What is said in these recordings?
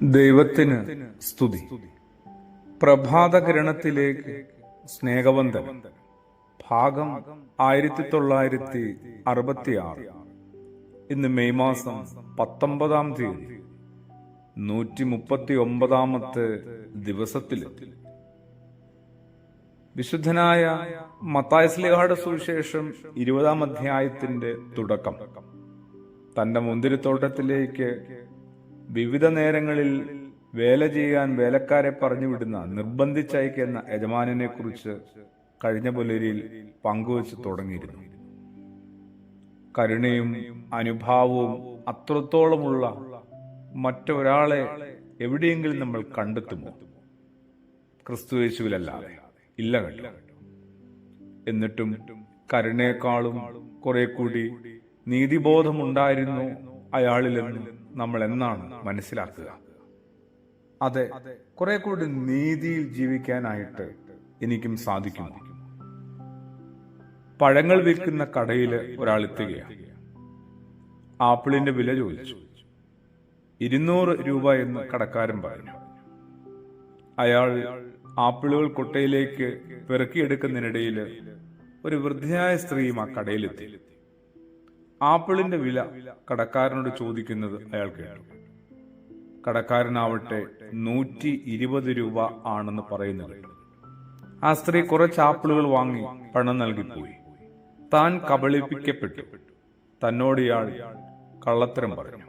ദൈവത്തിന് സ്തുതി. പ്രഭാതകിരണത്തിലേക്ക് സ്നേഹവന്ദനം. ഭാഗം 1966. ഇന്ന് മെയ് മാസം 19-ാം തീയതി 139-ാമത്തെ ദിവസത്തിലെത്തി. വിശുദ്ധനായ മത്തായി ശ്ലീഹായുടെ സുവിശേഷം 20-ാം അധ്യായത്തിന്റെ തുടക്കം. തന്റെ മുന്തിരിത്തോട്ടത്തിലേക്ക് വിവിധ നേരങ്ങളിൽ വേല ചെയ്യാൻ വേലക്കാരെ പറഞ്ഞു വിടുന്ന നിർബന്ധിച്ചയക്കുന്ന യജമാനെ കുറിച്ച് കഴിഞ്ഞ പുലരിയിൽ പങ്കുവച്ച് തുടങ്ങിയിരുന്നു. കരുണയും അനുഭാവവും അത്രത്തോളമുള്ള മറ്റൊരാളെ എവിടെയെങ്കിലും നമ്മൾ കണ്ടെത്തുമോ? ക്രിസ്തുയേശുവിലല്ലാതെ ഇല്ല കേട്ടോ. എന്നിട്ടും കരുണയെക്കാളും കുറെ കൂടി നീതിബോധമുണ്ടായിരുന്നു അയാളിലെന്ന് നമ്മൾ എന്നാണ് മനസ്സിലാക്കുക? അതെ, കുറെ കൂടി നീതിയിൽ ജീവിക്കാനായിട്ട് എനിക്കും സാധിക്കുമോ? പഴങ്ങൾ വിൽക്കുന്ന കടയിൽ ഒരാൾ എത്തുകയാണ്. ആപ്പിളിന്റെ വില ചോദിച്ചു. 200 രൂപ എന്ന് കടക്കാരൻ പറഞ്ഞു. അയാൾ ആപ്പിളുകൾ കൊട്ടയിലേക്ക് പെറുക്കിയെടുക്കുന്നതിനിടയിൽ ഒരു വൃദ്ധയായ സ്ത്രീയും ആ കടയിലെത്തി. ആപ്പിളിന്റെ വില കടക്കാരനോട് ചോദിക്കുന്നത് അയാൾ കേട്ടു. കടക്കാരനാവട്ടെ 120 രൂപ ആണെന്ന് പറയുന്നത്. ആ സ്ത്രീ കുറച്ച് ആപ്പിളുകൾ വാങ്ങി പണം നൽകിപ്പോയി. താൻ കബളിപ്പിക്കപ്പെട്ടു. തന്നോട് ഇയാൾ കള്ളത്തരം പറഞ്ഞു,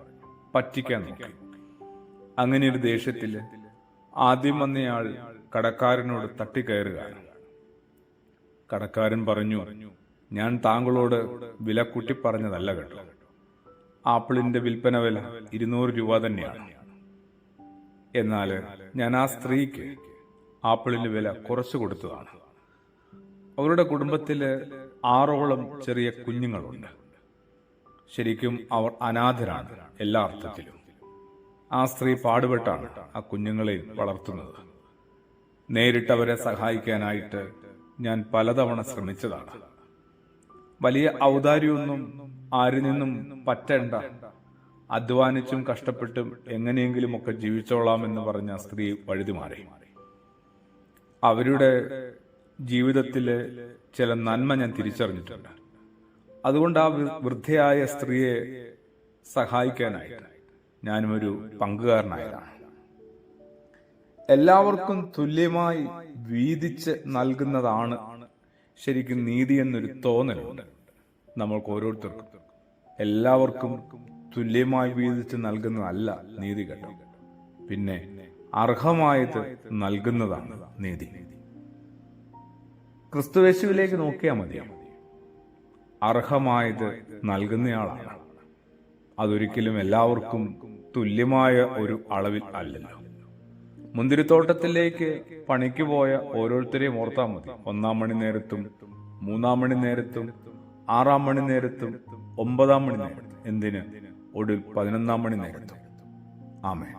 പറ്റിക്കാൻ നോക്കി. അങ്ങനെ ഒരു ദേഷ്യത്തില് ആദ്യം വന്നയാൾ കടക്കാരനോട് തട്ടിക്കയറുകയാണ്. കടക്കാരൻ പറഞ്ഞു, ഞാൻ താങ്കളോട് വില കൂട്ടി പറഞ്ഞതല്ല കേട്ടോ. ആപ്പിളിന്റെ വിൽപ്പന വില 200 രൂപ തന്നെയാണ്. എന്നാൽ ഞാൻ ആ സ്ത്രീക്ക് ആപ്പിളിന്റെ വില കുറച്ചു കൊടുത്തതാണ്. അവരുടെ കുടുംബത്തില് 6ഓളം ചെറിയ കുഞ്ഞുങ്ങളുണ്ട്. ശരിക്കും അവർ അനാഥരാണ് എല്ലാ അർത്ഥത്തിലും. ആ സ്ത്രീ പാടുപെട്ടാണ് ആ കുഞ്ഞുങ്ങളെ വളർത്തുന്നത്. നേരിട്ട് അവരെ സഹായിക്കാനായിട്ട് ഞാൻ പലതവണ ശ്രമിച്ചതാണ്. വലിയ ഔദാര്യമൊന്നും ആരിൽ നിന്നും പറ്റേണ്ട, അധ്വാനിച്ചും കഷ്ടപ്പെട്ടും എങ്ങനെയെങ്കിലും ഒക്കെ ജീവിച്ചോളാം എന്ന് പറഞ്ഞ സ്ത്രീ വഴുതി മാറി. അവരുടെ ജീവിതത്തിലെ ചില നന്മ ഞാൻ തിരിച്ചറിഞ്ഞിട്ടുണ്ട്. അതുകൊണ്ട് ആ വൃദ്ധയായ സ്ത്രീയെ സഹായിക്കാനായിട്ട് ഞാനും ഒരു പങ്കുകാരനായതാണ്. എല്ലാവർക്കും തുല്യമായി വീതിച്ച് നൽകുന്നതാണ് ശരിക്കും നീതി എന്നൊരു തോന്നലുണ്ട് നമ്മൾക്ക് ഓരോരുത്തർക്കും. എല്ലാവർക്കും തുല്യമായി വീതിച്ച് നൽകുന്നതല്ല നീതി കേട്ടോ. പിന്നെ അർഹമായത് നൽകുന്നതാണ് നീതി. ക്രിസ്തുയേശുവിലേക്ക് നോക്കിയാൽ മതി. അർഹമായത് നൽകുന്നയാളാണ്. അതൊരിക്കലും എല്ലാവർക്കും തുല്യമായ ഒരു അളവിൽ അല്ലല്ലോ. മുന്തിരിത്തോട്ടത്തിലേക്ക് പണിക്ക് പോയ ഓരോരുത്തരെയും ഓർത്താൽ മതി. 1-ാം മണി നേരത്തും 3-ാം മണി നേരത്തും 6-ാം മണി നേരത്തും 9-ാം മണി നേരത്തും, എന്തിന് ഒടുവിൽ 11-ാം മണി നേരത്തും. ആമേൻ.